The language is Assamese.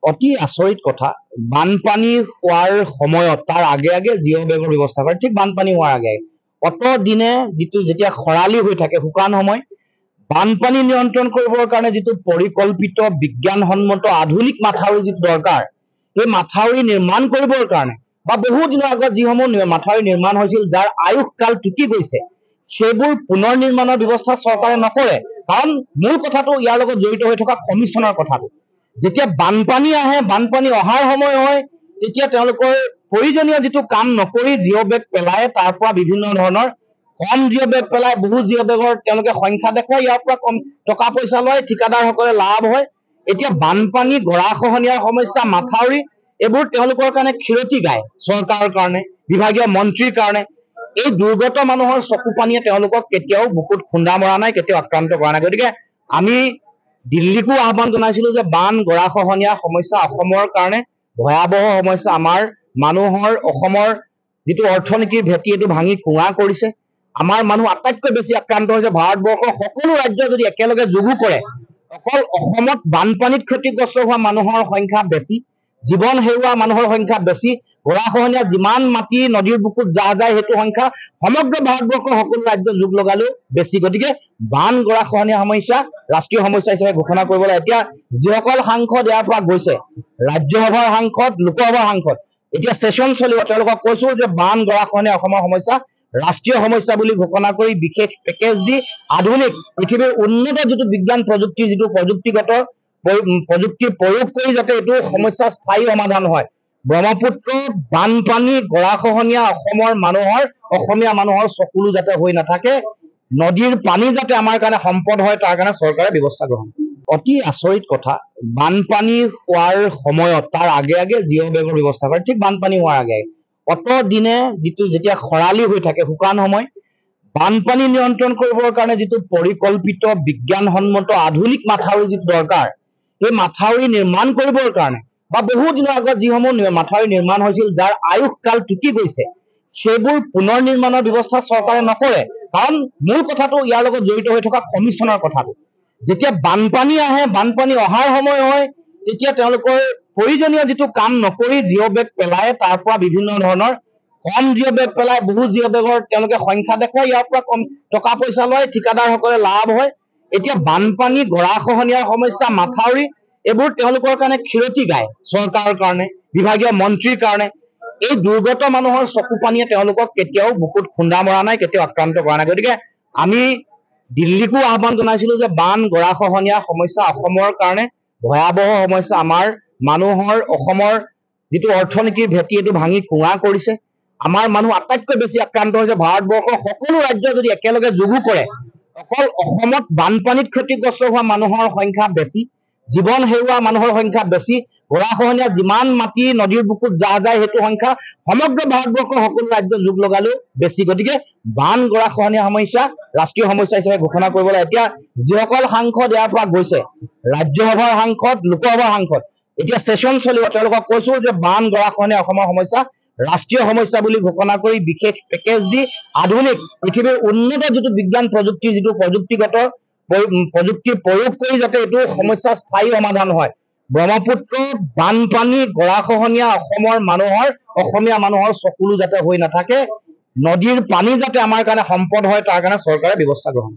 অতি আচৰিত কথা বানপানী হোৱাৰ সময়ত তাৰ আগে আগে জিঅ' বেগৰ ব্যৱস্থা কৰে ঠিক বানপানী হোৱাৰ আগে অত দিনে যিটো যেতিয়া খৰালি হৈ থাকে শুকান সময় বানপানী নিয়ন্ত্ৰণ কৰিবৰ কাৰণে যিটো পৰিকল্পিত বিজ্ঞানসন্মত আধুনিক মাথাউৰি যিটো দৰকাৰ সেই মাথাউৰি নিৰ্মাণ কৰিবৰ কাৰণে বা বহু দিনৰ আগত যিসমূহ মাথাউৰি নিৰ্মাণ হৈছিল যাৰ আয়ুসকাল টুকি গৈছে সেইবোৰ পুনৰ নিৰ্মাণৰ ব্যৱস্থা চৰকাৰে নকৰে কাৰণ মূল কথাটো ইয়াৰ লগত জড়িত হৈ থকা কমিছনৰ কথাটো যেতিয়া বানপানী আহে বানপানী অহাৰ সময় হয় তেতিয়া তেওঁলোকৰ প্ৰয়োজনীয় যিটো কাম নকৰি জিঅ' বেগ পেলাই তাৰ পৰা বিভিন্ন ধৰণৰ কম জিঅ' বেগ পেলাই বহু জিঅ' বেগৰ তেওঁলোকে সংখ্যা দেখুৱাই ইয়াৰ পৰা কম টকা পইচা লয় ঠিকাদাৰসকলে লাভ হয় এতিয়া বানপানী গৰাখহনীয়াৰ সমস্যা মাথাউৰি এইবোৰ তেওঁলোকৰ কাৰণে ক্ষিৰতি গায় চৰকাৰৰ কাৰণে বিভাগীয় মন্ত্ৰীৰ কাৰণে এই দুৰ্গত মানুহৰ চকু পানীয়ে তেওঁলোকক কেতিয়াও বুকুত খুন্দা মৰা নাই কেতিয়াও আক্ৰান্ত কৰা নাই গতিকে আমি দিল্লীকো আহ্বান জনাইছিলো যে বান গৰাখহনীয়া সমস্যা অসমৰ কাৰণে ভয়াৱহ সমস্যা আমাৰ মানুহৰ অসমৰ যিটো অৰ্থনীতিৰ ভেটি এইটো ভাঙি কুঙা কৰিছে আমাৰ মানুহ আটাইতকৈ বেছি আক্ৰান্ত হৈছে ভাৰতবৰ্ষৰ সকলো ৰাজ্য যদি একেলগে যোগু কৰে অকল অসমত বানপানীত ক্ষতিগ্ৰস্ত হোৱা মানুহৰ সংখ্যা বেছি জীৱন হেৰুওৱা মানুহৰ সংখ্যা বেছি গৰাখহনীয়া যিমান মাটি নদীৰ বুকুত জাহ যায় সেইটো সংখ্যা সমগ্ৰ ভাৰতবৰ্ষৰ সকলো ৰাজ্য যোগ লগালেও বেছি গতিকে বান গৰাখহনীয়া সমস্যা ৰাষ্ট্ৰীয় সমস্যা হিচাপে ঘোষণা কৰিবলৈ এতিয়া যিসকল সাংসদ ইয়াৰ পৰা গৈছে ৰাজ্যসভাৰ সাংসদ লোকসভাৰ সাংসদ এতিয়া সেশন চলিব তেওঁলোকক কৈছো যে বান গৰাখহনীয়া অসমৰ সমস্যা ৰাষ্ট্ৰীয় সমস্যা বুলি ঘোষণা কৰি বিশেষ পেকেজ দি আধুনিক পৃথিৱীৰ উন্নত যিটো বিজ্ঞান প্ৰযুক্তি যিটো প্ৰযুক্তিগত প্ৰযুক্তি প্ৰয়োগ কৰি যাতে এইটো সমস্যা স্থায়ী সমাধান হয় ব্ৰহ্মপুত্ৰ বানপানী গৰাখহনীয়া অসমৰ মানুহৰ অসমীয়া মানুহৰ চকুলো যাতে হৈ নাথাকে নদীৰ পানী যাতে আমাৰ কাৰণে সম্পদ হয় তাৰ কাৰণে চৰকাৰে ব্যৱস্থা গ্ৰহণ অতি আচৰিত কথা বানপানী হোৱাৰ সময়ত তাৰ আগে আগে জিঅ' বেগৰ ব্যৱস্থা কৰে ঠিক বানপানী হোৱাৰ আগে অত দিনে যিটো যেতিয়া খৰালি হৈ থাকে শুকান সময় বানপানী নিয়ন্ত্ৰণ কৰিবৰ কাৰণে যিটো পৰিকল্পিত বিজ্ঞানসন্মত আধুনিক মাথাউৰি যিটো দৰকাৰ সেই মাথাউৰি নিৰ্মাণ কৰিবৰ কাৰণে বা বহু দিনৰ আগত যিসমূহ মাথাউৰি নিৰ্মাণ হৈছিল যাৰ আয়ুসকাল টুকি গৈছে সেইবোৰ পুনৰ নিৰ্মাণৰ ব্যৱস্থা চৰকাৰে নকৰে কাৰণ মূল কথাটো ইয়াৰ লগত জড়িত হৈ থকা কমিছনৰ কথাটো যেতিয়া বানপানী আহে বানপানী অহাৰ সময় হয় তেতিয়া তেওঁলোকৰ প্ৰয়োজনীয় যিটো কাম নকৰি জিঅ' বেগ পেলাই তাৰ পৰা বিভিন্ন ধৰণৰ কম জিঅ' বেগ পেলাই বহু জিঅ' বেগৰ তেওঁলোকে সংখ্যা দেখুৱাই ইয়াৰ পৰা কম টকা পইচা লয় ঠিকাদাৰসকলে লাভ হয় এতিয়া বানপানী গৰাখহনীয়াৰ সমস্যা মাথাউৰি এইবোৰ তেওঁলোকৰ কাৰণে ক্ষিৰতি গায় চৰকাৰৰ কাৰণে বিভাগীয় মন্ত্ৰীৰ কাৰণে এই দুৰ্গত মানুহৰ চকু পানীয়ে তেওঁলোকক কেতিয়াও বুকুত খুন্দা মৰা নাই কেতিয়াও আক্ৰান্ত কৰা নাই গতিকে আমি দিল্লীকো আহ্বান জনাইছিলো যে বান গৰাখহনীয়া সমস্যা অসমৰ কাৰণে ভয়াৱহ সমস্যা আমাৰ মানুহৰ অসমৰ যিটো অৰ্থনীতিৰ ভেটি এইটো ভাঙি কুঙা কৰিছে আমাৰ মানুহ আটাইতকৈ বেছি আক্ৰান্ত হৈছে ভাৰতবৰ্ষৰ সকলো ৰাজ্য যদি একেলগে যোগু কৰে অকল অসমত বানপানীত ক্ষতিগ্ৰস্ত হোৱা মানুহৰ সংখ্যা বেছি জীৱন হেৰুওৱা মানুহৰ সংখ্যা বেছি গৰাখহনীয়া যিমান মাটি নদীৰ বুকুত জাহ যায় সেইটো সংখ্যা সমগ্ৰ ভাৰতবৰ্ষৰ সকলো ৰাজ্য যোগ লগালেও বেছি গতিকে বান গৰাখহনীয়া সমস্যা ৰাষ্ট্ৰীয় সমস্যা হিচাপে ঘোষণা কৰিবলৈ এতিয়া যিসকল সাংসদ ইয়াৰ পৰা গৈছে ৰাজ্যসভাৰ সাংসদ লোকসভাৰ সাংসদ এতিয়া সেশন চলিব তেওঁলোকক কৈছো যে বান গৰাখহনীয়া অসমৰ সমস্যা ৰাষ্ট্ৰীয় সমস্যা বুলি ঘোষণা কৰি বিশেষ পেকেজ দি আধুনিক পৃথিৱীৰ উন্নত যিটো বিজ্ঞান প্ৰযুক্তি যিটো প্ৰযুক্তিগত প্ৰযুক্তি প্ৰয়োগ কৰি যাতে এইটো সমস্যা স্থায়ী সমাধান হয় ব্ৰহ্মপুত্ৰ বানপানী গৰাখহনীয়া অসমৰ মানুহৰ অসমীয়া মানুহৰ চকুলো যাতে হৈ নাথাকে নদীৰ পানী যাতে আমাৰ কাৰণে সম্পদ হয় তাৰ কাৰণে চৰকাৰে ব্যৱস্থা গ্ৰহণ